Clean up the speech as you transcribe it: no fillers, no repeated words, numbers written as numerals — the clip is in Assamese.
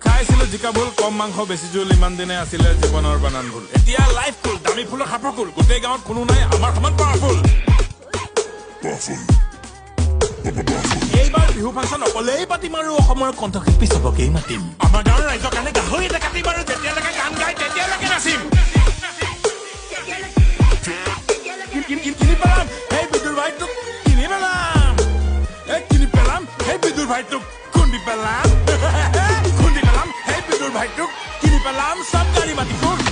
খাইছিলো জিকা ভুল কম মাংস বেছি জোল ইমান দিনে আছিলে জীৱনৰ বানান ভুল এতিয়া লাইফ কুল দামী ফুলৰ খাপৰ কুল গোটেই গাঁৱত কোনো নাই আমাৰ সমান পাৱাৰফুল এইবাৰ বিহু ফাংচন অকলেই পাতিম আৰু অসমৰ কণ্ঠশিল্পী চবকেই মাতিম আমাৰ গাঁৱৰ ৰাইজৰ কাৰণে গাহৰি এটা কাটিম আৰু যেতিয়ালৈকে গান গাই তেতিয়ালৈকে নাচিম কিনি পেলাম সেই বিদুৰ ভাইটোক কিনি পেলাম কিনি পেলাম সেই বিদুৰ ভাইটোক খুন্দি পেলাম খুন্দি পেলাম সেই বিদুৰ ভাইটোক কিনি পেলাম সব গাড়ী মাতিব